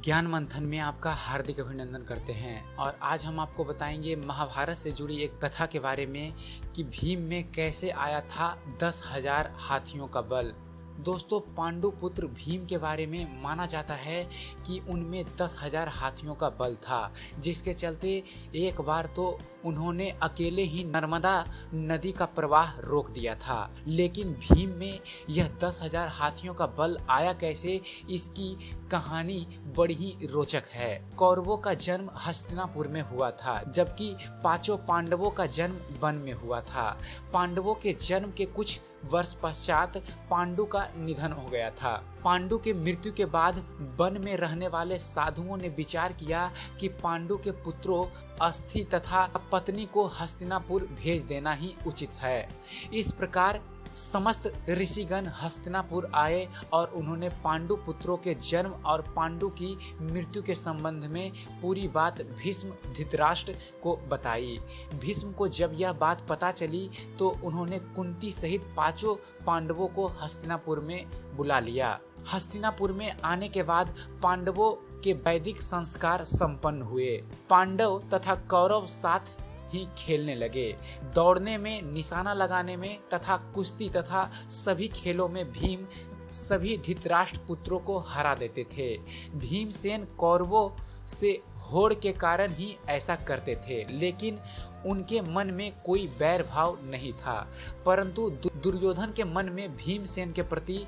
ज्ञान मंथन में आपका हार्दिक अभिनंदन करते हैं। और आज हम आपको बताएंगे महाभारत से जुड़ी एक कथा के बारे में कि भीम में कैसे आया था 10,000 हाथियों का बल। दोस्तों, पांडु पुत्र भीम के बारे में माना जाता है कि उनमें 10,000 हाथियों का बल था, जिसके चलते एक बार तो उन्होंने अकेले ही नर्मदा नदी का प्रवाह रोक दिया था। लेकिन भीम में यह 10,000 हाथियों का बल आया कैसे, इसकी कहानी बड़ी ही रोचक है। कौरवों का जन्म हस्तिनापुर में हुआ था, जबकि पांचों पांडवों का जन्म वन में हुआ था। पांडवों के जन्म के कुछ वर्ष पश्चात पांडु का निधन हो गया था। पांडु के मृत्यु के बाद वन में रहने वाले साधुओं ने विचार किया कि पांडु के पुत्रों अस्थि तथा पत्नी को हस्तिनापुर भेज देना ही उचित है। इस प्रकार समस्त ऋषिगण हस्तिनापुर आए और उन्होंने पांडु पुत्रों के जन्म और पांडु की मृत्यु के संबंध में पूरी बात भीष्म धृतराष्ट्र को बताई। भीष्म को जब यह बात पता चली तो उन्होंने कुंती सहित पांचों पांडवों को हस्तिनापुर में बुला लिया। हस्तिनापुर में आने के बाद पांडवों के वैदिक संस्कार संपन्न हुए। पांडव तथा कौरव साथ ही खेलने लगे। दौड़ने में, निशाना लगाने में तथा कुश्ती तथा सभी खेलों में भीम सभी धृतराष्ट्र पुत्रों को हरा देते थे। भीमसेन कौरवों से होड़ के कारण ही ऐसा करते थे, लेकिन उनके मन में कोई बैर भाव नहीं था। परंतु दुर्योधन के मन में भीमसेन के प्रति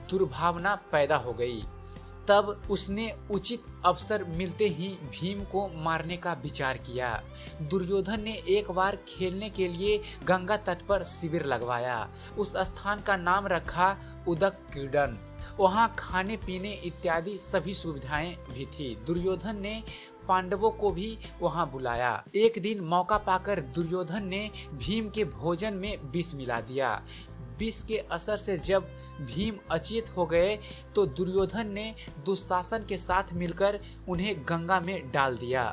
दुर्भावना पैदा हो गई। तब उसने उचित अवसर मिलते ही भीम को मारने का विचार किया। दुर्योधन ने एक बार खेलने के लिए गंगा तट पर शिविर लगवाया। उस स्थान का नाम रखा उदक क्रीडन। वहाँ खाने पीने इत्यादि सभी सुविधाएं भी थी। दुर्योधन ने पांडवों को भी वहां बुलाया। एक दिन मौका पाकर दुर्योधन ने भीम के भोजन में विष मिला दिया। विष के असर से जब भीम अचेत हो गए तो दुर्योधन ने दुशासन के साथ मिलकर उन्हें गंगा में डाल दिया।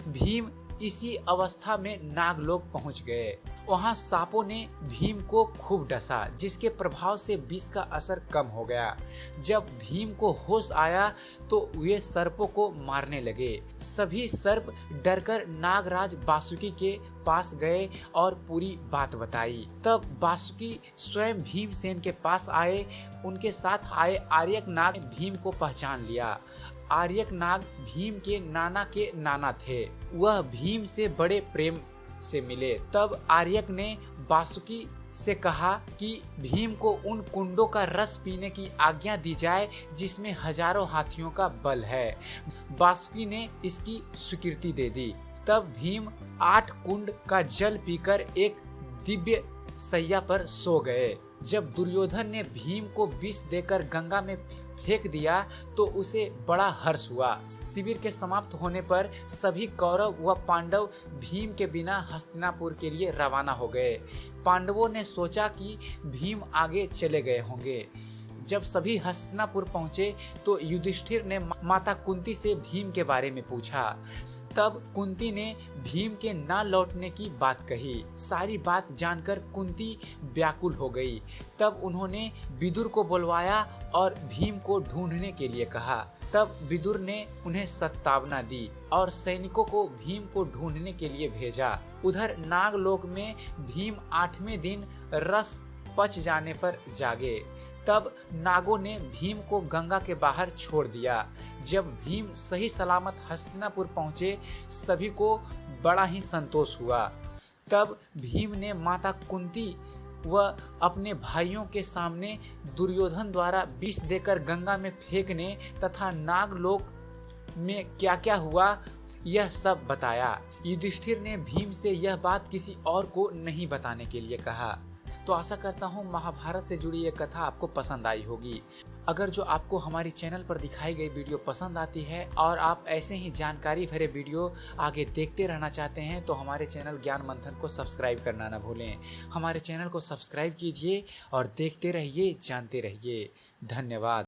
भीम इसी अवस्था में नागलोक पहुंच गए। वहां सांपों ने भीम को खूब डसा, जिसके प्रभाव से विष का असर कम हो गया। जब भीम को होश आया तो वे सर्पों को मारने लगे। सभी सर्प डरकर नागराज वासुकी के पास गए और पूरी बात बताई। तब वासुकी स्वयं भीमसेन के पास आए। उनके साथ आए आर्यक नाग भीम को पहचान लिया। आर्यक नाग भीम के नाना थे। वह भीम से बड़े प्रेम से मिले। तब आर्यक ने वासुकी से कहा कि भीम को उन कुंडों का रस पीने की आज्ञा दी जाए जिसमें हजारों हाथियों का बल है। वासुकी ने इसकी स्वीकृति दे दी। तब भीम 8 कुंड का जल पीकर एक दिव्य सैया पर सो गए। जब दुर्योधन ने भीम को विष देकर गंगा में फेंक दिया तो उसे बड़ा हर्ष हुआ। शिविर के समाप्त होने पर सभी कौरव व पांडव भीम के बिना हस्तिनापुर के लिए रवाना हो गए। पांडवों ने सोचा कि भीम आगे चले गए होंगे। जब सभी हस्तिनापुर पहुंचे तो युधिष्ठिर ने माता कुंती से भीम के बारे में पूछा। तब कुंती ने भीम के ना लौटने की बात कही। सारी बात जानकर कुंती व्याकुल हो गई। तब उन्होंने विदुर को बुलवाया और भीम को ढूंढने के लिए कहा। तब विदुर ने उन्हें सत्तावना दी और सैनिकों को भीम को ढूंढने के लिए भेजा। उधर नागलोक में भीम 8वें दिन रस पच जाने पर जागे। तब नागों ने भीम को गंगा के बाहर छोड़ दिया। जब भीम सही सलामत हस्तिनापुर पहुंचे, सभी को बड़ा ही संतोष हुआ। तब भीम ने माता कुंती व अपने भाइयों के सामने दुर्योधन द्वारा विष देकर गंगा में फेंकने तथा नागलोक में क्या क्या हुआ यह सब बताया। युधिष्ठिर ने भीम से यह बात किसी और को नहीं बताने के लिए कहा। तो आशा करता हूँ महाभारत से जुड़ी ये कथा आपको पसंद आई होगी। अगर जो आपको हमारी चैनल पर दिखाई गई वीडियो पसंद आती है और आप ऐसे ही जानकारी भरे वीडियो आगे देखते रहना चाहते हैं तो हमारे चैनल ज्ञान मंथन को सब्सक्राइब करना न भूलें। हमारे चैनल को सब्सक्राइब कीजिए और देखते रहिए, जानते रहिए। धन्यवाद।